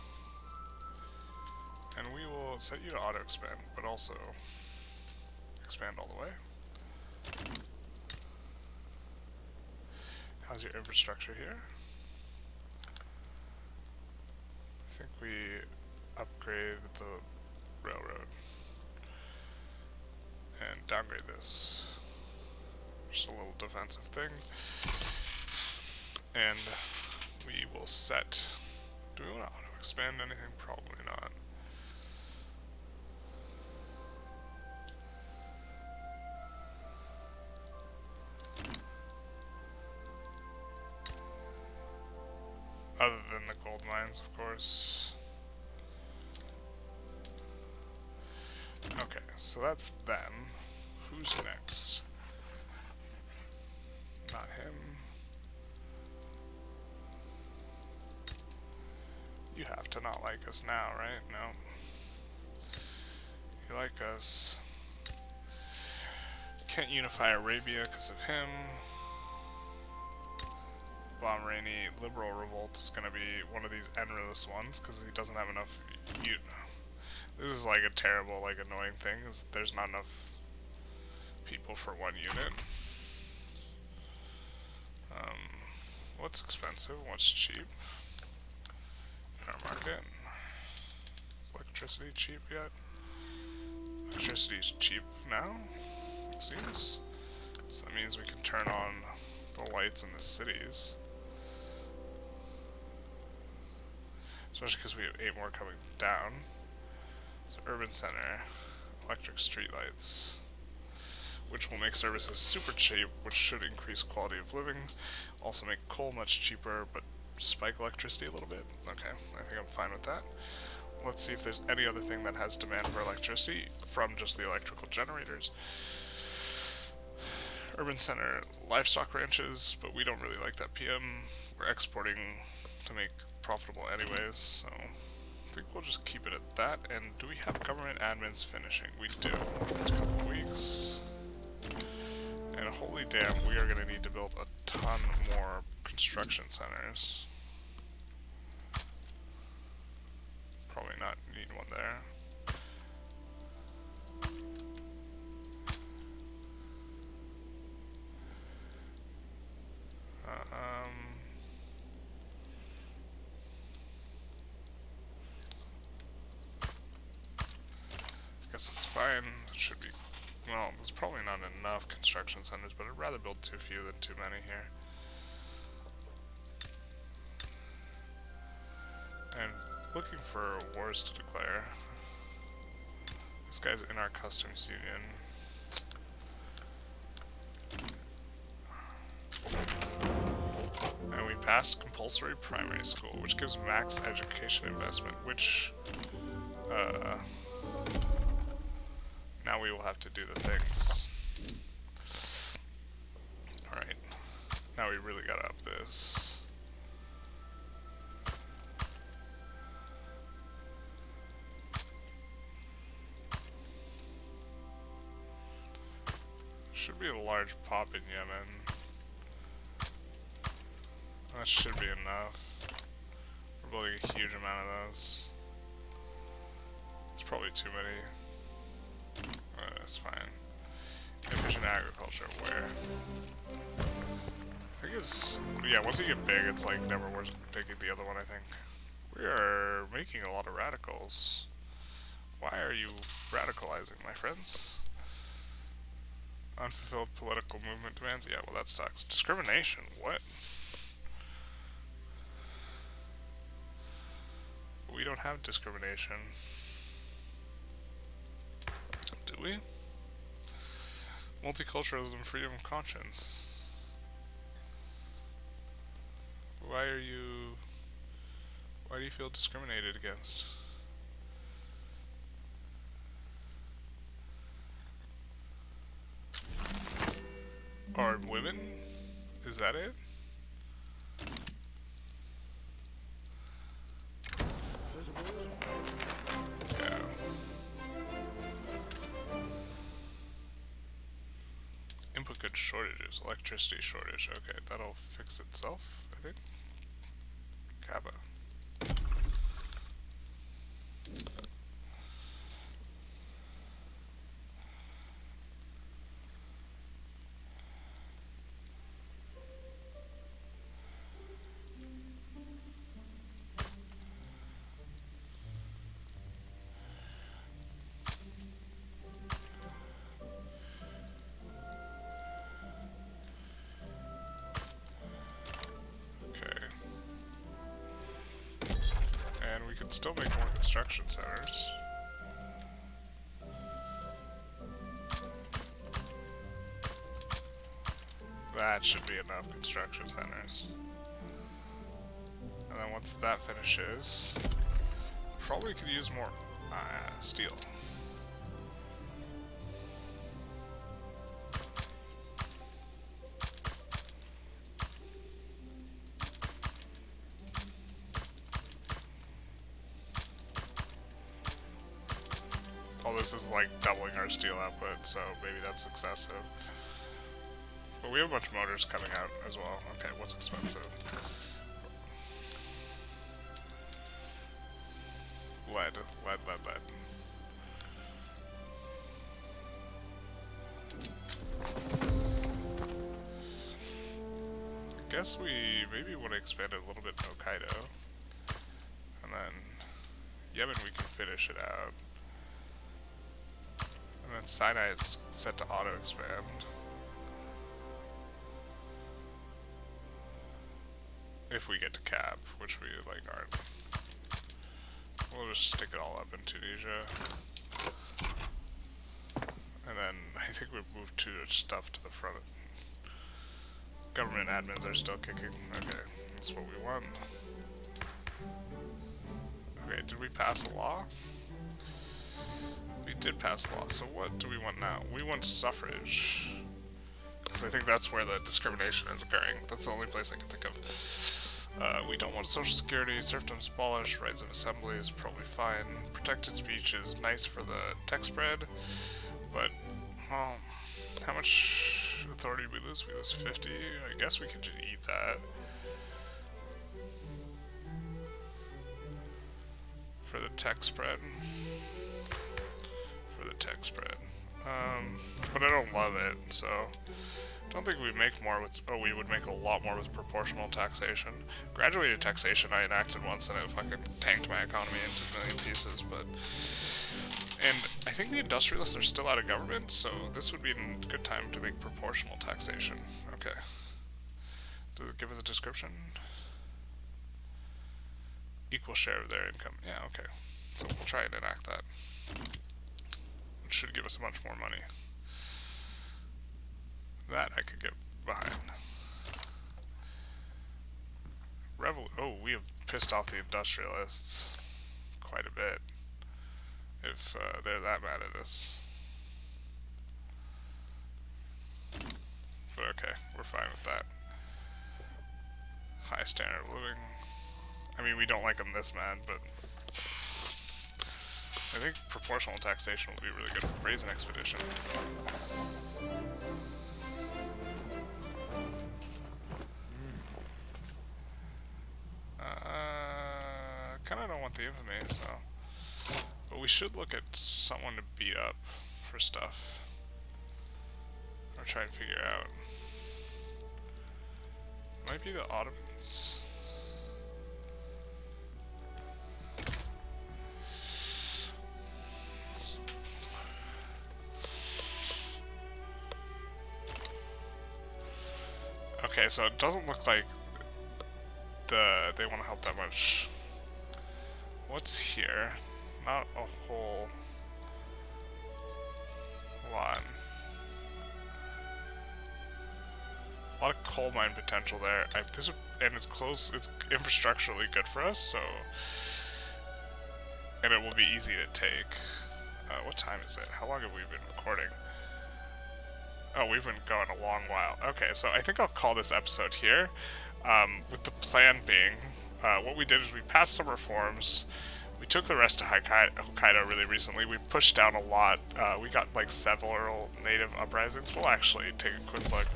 And we will set you to auto-expand, but also expand all the way. How's your infrastructure here? I think we upgrade the railroad and downgrade this. Just a little defensive thing. And we will set... Do we want to auto-expand anything? Probably not. Other than the gold mines, of course. Okay, so that's them. Who's next? Not him. You have to not like us now, right? No. You like us. Can't unify Arabia because of him. Bahraini liberal revolt is going to be one of these endless ones because he doesn't have enough. This is like a terrible, like annoying thing. Is there's not enough people for one unit. What's expensive? What's cheap in our market? Is electricity cheap yet? Electricity is cheap now, it seems. So that means we can turn on the lights in the cities. Especially because we have 8 more coming down. So urban center, electric streetlights, which will make services super cheap, which should increase quality of living. Also make coal much cheaper, but spike electricity a little bit. Okay, I think I'm fine with that. Let's see if there's any other thing that has demand for electricity from just the electrical generators. Urban center, livestock ranches, but we don't really like that PM. We're exporting to make profitable anyways, so I think we'll just keep it at that. And do we have government admins finishing? We do. It's a couple weeks. And holy damn, we are going to need to build a ton more construction centers. Probably not need one there. I guess it's fine. It should be. Well, there's probably not enough construction centers, but I'd rather build too few than too many here. And looking for wars to declare. This guy's in our customs union. And we passed compulsory primary school, which gives max education investment, which now we will have to do the things. Alright. Now we really gotta up this. Should be a large pop in Yemen. That should be enough. We're building a huge amount of those. probably too many. That's fine. Efficient agriculture, where? I think it's, yeah, once you get big, it's like never worth picking the other one, I think. We are making a lot of radicals. Why are you radicalizing, my friends? Unfulfilled political movement demands? Yeah, well that sucks. Discrimination, what? We don't have discrimination. Do we? Multiculturalism, freedom of conscience. Why do you feel discriminated against? Are women? Is that it? Yeah. Input goods shortages, electricity shortage. Okay, that'll fix itself, I think. Kebab. Still make more construction centers. That should be enough construction centers. And then once that finishes, probably could use more steel. This is like doubling our steel output, so maybe that's excessive. But we have a bunch of motors coming out as well. Okay, what's expensive? Lead. I guess we maybe want to expand it a little bit to Hokkaido. And then Yemen we can finish it out. And then Sinai is set to auto-expand. If we get to cap, which we like aren't. We'll just stick it all up in Tunisia. And then I think we've moved too much stuff to the front. Government admins are still kicking. Okay, that's what we want. Okay, did we pass a law? We did pass a law, so what do we want now? We want suffrage. So I think that's where the discrimination is occurring. That's the only place I can think of. We don't want social security, serfdom's abolished, rights of assembly is probably fine. Protected speech is nice for the tech spread, but, well, how much authority did we lose? We lose 50? I guess we could just eat that. For the tech spread. But I don't love it, so I don't think we'd make more with, we would make a lot more with proportional taxation. Graduated taxation I enacted once and it fucking tanked my economy into a million pieces, but, and I think the industrialists are still out of government, so this would be a good time to make proportional taxation. Okay. Does it give us a description? Equal share of their income. Yeah, okay. So we'll try and enact that. Which should give us a bunch more money. That I could get behind. Oh, we have pissed off the industrialists quite a bit. If they're that mad at us. But okay, we're fine with that. High standard of living. I mean, we don't like them this mad, but I think proportional taxation will be really good for brazen expedition. Kinda don't want the infamy, so But we should look at someone to beat up for stuff. Or try and figure out. Might be the Ottomans. Okay, so it doesn't look like they want to help that much. What's here? Not a whole lot. A lot of coal mine potential there. And it's close. It's infrastructurally good for us, so and it will be easy to take. What time is it? How long have we been recording? Oh, we've been going a long while. Okay, so I think I'll call this episode here. With the plan being, what we did is we passed some reforms. We took the rest of Hokkaido really recently. We pushed down a lot. We got like several native uprisings. We'll actually take a quick look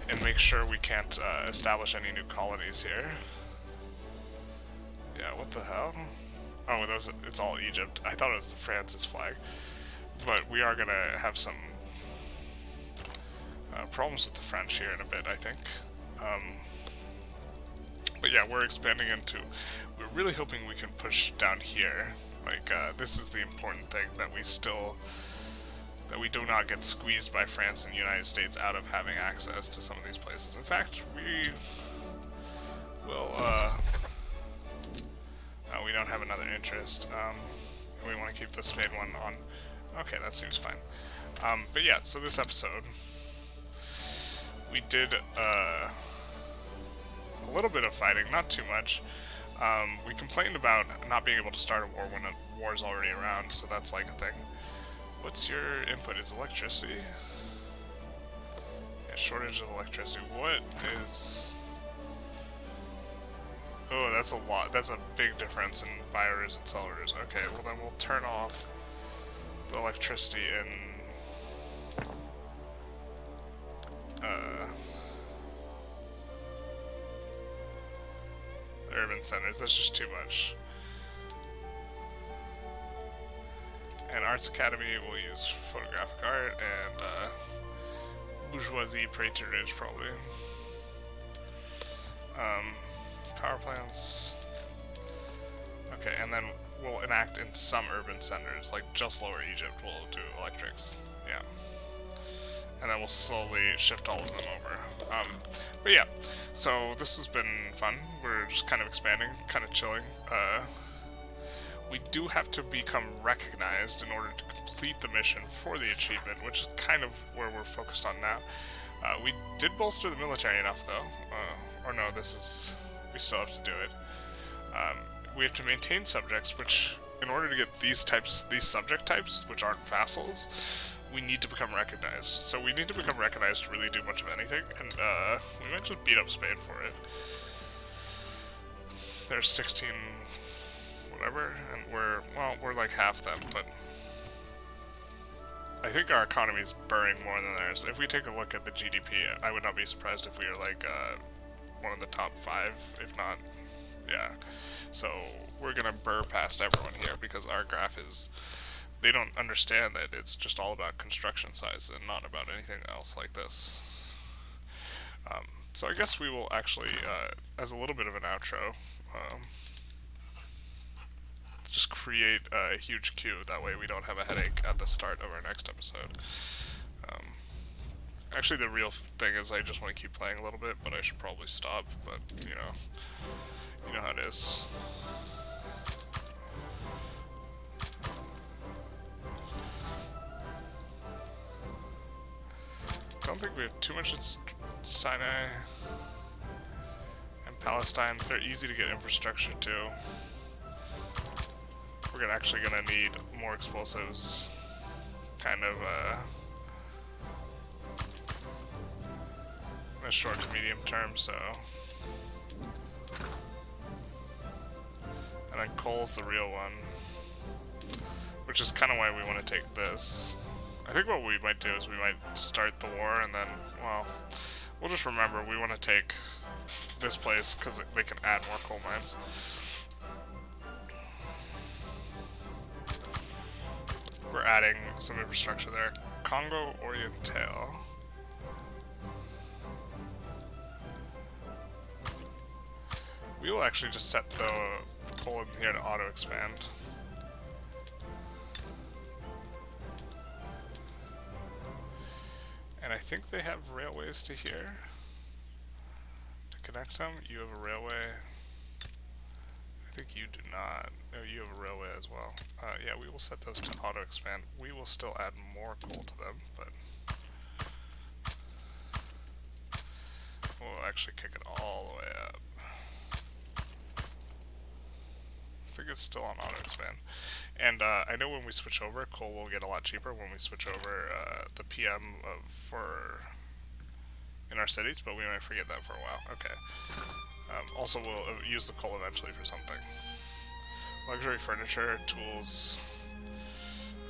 and make sure we can't establish any new colonies here. Yeah, what the hell? Oh, it's all Egypt. I thought it was the France's flag. But we are gonna have some problems with the French here in a bit, I think. But yeah, we're expanding into... We're really hoping we can push down here. Like, this is the important thing, that we do not get squeezed by France and the United States out of having access to some of these places. In fact, we will, we don't have another interest. We want to keep the Spain one on. Okay, that seems fine. But yeah, so this episode, we did, a little bit of fighting, not too much. We complained about not being able to start a war when a war is already around, so that's like a thing. What's your input? Is electricity? Yeah, shortage of electricity. What is... Oh, that's a lot. That's a big difference in buyers and sellers. Okay, well then we'll turn off the electricity in... the urban centers. That's just too much. And Arts Academy, we'll use photographic art and bourgeoisie patronage probably. Power plants. Okay, and then we'll enact in some urban centers, like just Lower Egypt, we'll do electrics. Yeah. And then we'll slowly shift all of them over. But yeah, so this has been fun. We're just kind of expanding, kind of chilling. We do have to become recognized in order to complete the mission for the achievement, which is kind of where we're focused on now. We did bolster the military enough, though. Or no, we still have to do it. We have to maintain subjects, which, in order to get these subject types, which aren't vassals, we need to become recognized. So we need to become recognized to really do much of anything, and we might just beat up Spain for it. There's 16... whatever, and we're like half them, but I think our economy is burning more than theirs. If we take a look at the GDP, I would not be surprised if we are like one of the top 5, if not, yeah. So we're gonna burr past everyone here because our graph is, they don't understand that it's just all about construction size and not about anything else like this. So I guess we will actually, as a little bit of an outro, just create a huge queue, that way we don't have a headache at the start of our next episode. Actually, the real thing is I just want to keep playing a little bit, but I should probably stop, but, you know how it is. I don't think we have too much in Sinai and Palestine. They're easy to get infrastructure to. We're actually gonna need more explosives, kind of, in a short to medium term, so. And then coal's the real one, which is kind of why we want to take this. I think what we might do is we might start the war and then, well, we'll just remember we want to take this place because they can add more coal mines. we're adding some infrastructure there. Congo Oriental. We will actually just set the coal in here to auto-expand. And I think they have railways to here. To connect them, you have a railway. I think you do not. No, you have a railway as well. Yeah, we will set those to auto-expand. We will still add more coal to them, but we'll actually kick it all the way up. I think it's still on auto-expand. And I know when we switch over, coal will get a lot cheaper when we switch over the PM for in our cities, but we might forget that for a while. Okay. Also, we'll use the coal eventually for something. Luxury furniture, tools.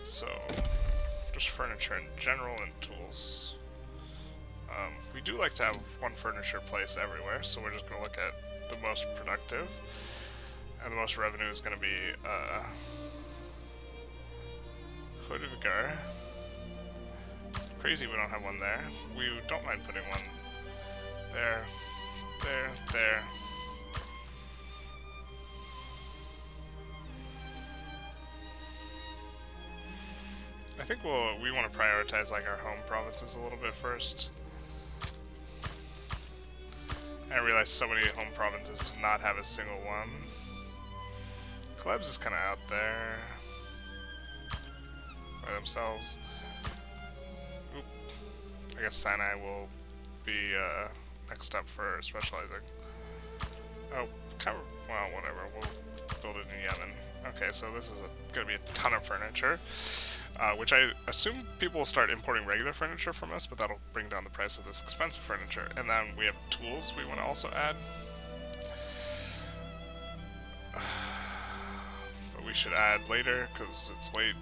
So, just furniture in general and tools. We do like to have one furniture place everywhere, so we're just going to look at the most productive. And the most revenue is going to be Hoodvigar. Crazy we don't have one there. We don't mind putting one there, there, there. I think we want to prioritize like our home provinces a little bit first. I realize so many home provinces to not have a single one. Kebab's is kind of out there by themselves. Oop. I guess Sinai will be next up for specializing. Oh, well, whatever. We'll build it in Yemen. Okay, so this is going to be a ton of furniture, which I assume people will start importing regular furniture from us, but that'll bring down the price of this expensive furniture. And then we have tools we want to also add. We should add later because it's late.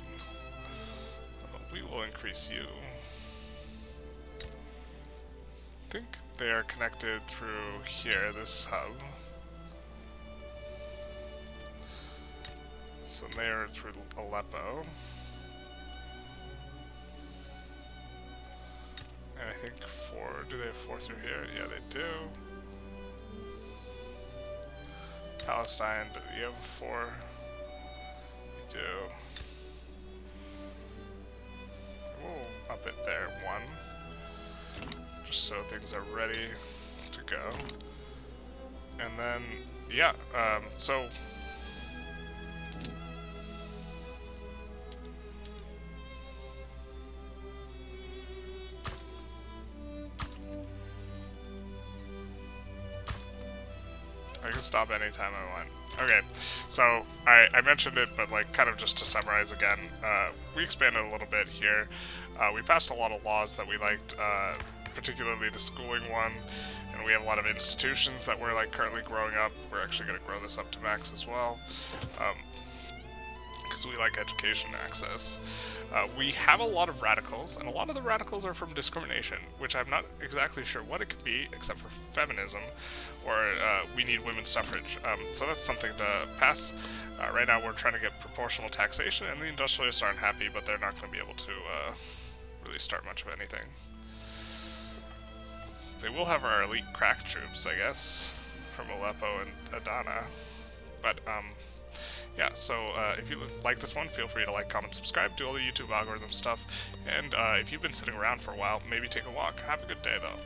We will increase you. I think they are connected through here, this hub. So they are through Aleppo. And I think 4, do they have 4 through here? Yeah, they do. Palestine, do you have 4? Do. We'll up it there 1, just so things are ready to go. And then, yeah, so I can stop anytime I want. Okay, so I mentioned it, but like kind of just to summarize again, we expanded a little bit here. We passed a lot of laws that we liked, particularly the schooling one, and we have a lot of institutions that we're like currently growing up. We're actually going to grow this up to max as well, because we like education access. We have a lot of radicals, and a lot of the radicals are from discrimination, which I'm not exactly sure what it could be, except for feminism, or we need women's suffrage. So that's something to pass. Right now we're trying to get proportional taxation, and the industrialists aren't happy, but they're not going to be able to really start much of anything. They will have our elite crack troops, I guess, from Aleppo and Adana, but yeah, so if you like this one, feel free to like, comment, subscribe, do all the YouTube algorithm stuff, and if you've been sitting around for a while, maybe take a walk. Have a good day, though.